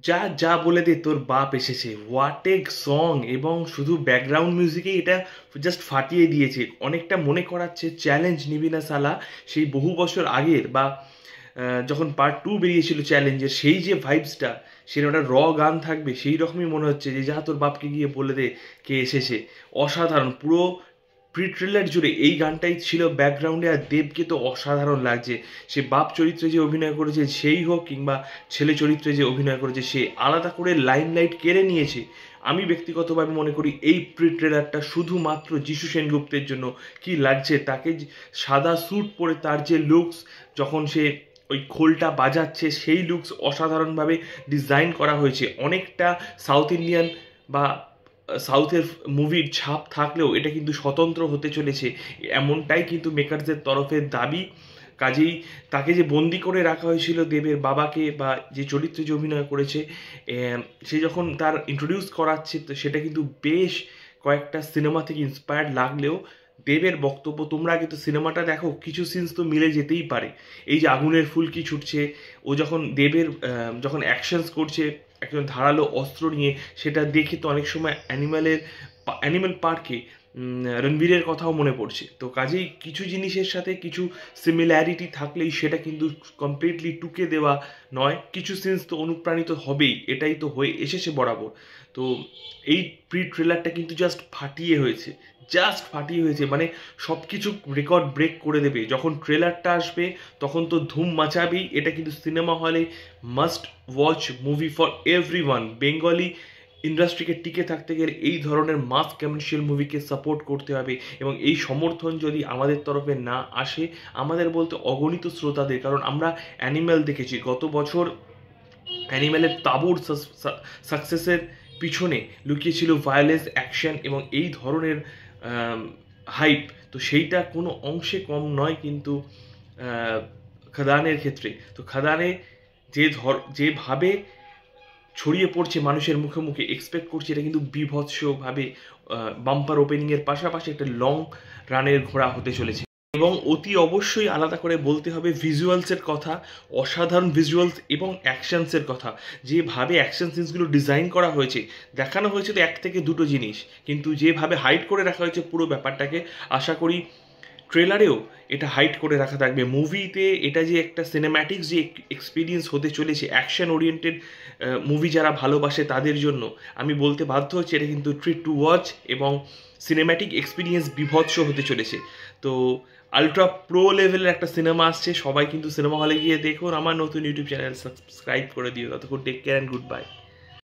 যা যা বলে দে তোর বাপ এসেছে, হোয়াট এ সং! এবং শুধু ব্যাকগ্রাউন্ড মিউজিকেই এটা জাস্ট ফাটিয়ে দিয়েছে। অনেকটা মনে করাচ্ছে চ্যালেঞ্জ নিবি না সালা সেই বহু বছর আগের, বা যখন পার্ট 2 বেরিয়েছিল চ্যালেঞ্জের, সেই যে ভাইবসটা, সেটা একটা র গান থাকবে, সেই রকমই মনে হচ্ছে যে যা তোর বাপকে গিয়ে বলে দে কে এসেছে। অসাধারণ, পুরো প্রি ট্রেলার জুড়ে এই গানটাই ছিল ব্যাকগ্রাউন্ডে। আর দেবকে তো অসাধারণ লাগছে, সে বাপ চরিত্রে যে অভিনয় করেছে সেই হোক, কিংবা ছেলে চরিত্রে যে অভিনয় করেছে, সে আলাদা করে লাইমলাইট কেড়ে নিয়েছে। আমি ব্যক্তিগতভাবে মনে করি এই প্রি ট্রেলারটা শুধুমাত্র যিশু সেনগুপ্তের জন্য। কি লাগছে তাকে, সাদা স্যুট পরে তার যে লুকস, যখন সে ওই খোলটা বাজাচ্ছে, সেই লুকস অসাধারণভাবে ডিজাইন করা হয়েছে। অনেকটা সাউথ ইন্ডিয়ান বা সাউথের মুভির ছাপ থাকলেও এটা কিন্তু স্বতন্ত্র হতে চলেছে, এমনটাই কিন্তু মেকারসদের তরফের দাবি। কাজেই তাকে যে বন্দি করে রাখা হয়েছিল দেবের বাবাকে, বা যে চরিত্রে যে অভিনয় করেছে, সে যখন তার ইন্ট্রোডিউস করাচ্ছে, তো সেটা কিন্তু বেশ কয়েকটা সিনেমা থেকে ইন্সপায়ার্ড লাগলেও দেবের বক্তব্য, তোমরা আগে তো সিনেমাটা দেখো, কিছু সিনস তো মিলে যেতেই পারে। এই যে আগুনের ফুলকি ছুটছে, ও যখন দেবের যখন অ্যাকশনস করছে একজন ধারালো অস্ত্র নিয়ে, সেটা দেখে তো অনেক সময় অ্যানিম্যাল পার্কে রণবীরের কথাও মনে পড়ছে। তো কাজেই কিছু জিনিসের সাথে কিছু সিমিল্যারিটি থাকলেই সেটা কিন্তু কমপ্লিটলি টুকে দেওয়া নয়। কিছু সিনস তো অনুপ্রাণিত হবেই, এটাই তো হয়ে এসেছে বরাবর। তো এই প্রি ট্রেলারটা কিন্তু জাস্ট ফাটিয়ে হয়েছে, মানে সব কিছু রেকর্ড ব্রেক করে দেবে। যখন ট্রেলারটা আসবে তখন তো ধুম মাচাবেই। এটা কিন্তু সিনেমা হলে must watch movie for everyone. Bengali ইন্ডাস্ট্রিকে টিকে থাকতে গেলে এই ধরনের মাস কমার্শিয়াল মুভিকে সাপোর্ট করতে হবে, এবং এই সমর্থন যদি আমাদের তরফে না আসে, আমাদের বলতে অগণিত শ্রোতাদের, কারণ আমরা অ্যানিম্যাল দেখেছি গত বছর, অ্যানিম্যালের তাবড় সাকসেসের পিছনে লুকিয়েছিল ভায়োলেন্স, অ্যাকশন এবং এই ধরনের হাইপ। তো সেইটা কোনো অংশে কম নয় কিন্তু খাদানের ক্ষেত্রে। তো খাদানে যেভাবে ছড়িয়ে পড়ছে মানুষের মুখে মুখে, এক্সপেক্ট করছি এটা কিন্তু বিভৎসভাবে বাম্পার ওপেনিংয়ের পাশাপাশি একটা লং রানের ঘোড়া হতে চলেছে। এবং অতি অবশ্যই আলাদা করে বলতে হবে ভিজুয়ালসের কথা, অসাধারণ ভিজুয়ালস এবং অ্যাকশনসের কথা। যেভাবে অ্যাকশন সিনসগুলো ডিজাইন করা হয়েছে, দেখানো হয়েছে তো এক থেকে দুটো জিনিস, কিন্তু যেভাবে হাইড করে রাখা হয়েছে পুরো ব্যাপারটাকে, আশা করি ট্রেলারেও এটা হাইড করে রাখা থাকবে। মুভিতে এটা যে একটা সিনেম্যাটিক যে এক্সপিরিয়েন্স হতে চলেছে, অ্যাকশন ওরিয়েন্টেড মুভি যারা ভালোবাসে তাদের জন্য আমি বলতে বাধ্য হচ্ছি, এটা কিন্তু ট্রিট টু ওয়াচ, এবং সিনেম্যাটিক এক্সপিরিয়েন্স বিভৎস হতে চলেছে। তো আলট্রা প্রো লেভেলের একটা সিনেমা আসছে, সবাই কিন্তু সিনেমা হলে গিয়ে দেখুন। আমার নতুন ইউটিউব চ্যানেল সাবস্ক্রাইব করে দিও। ততক্ষণ take care and good by.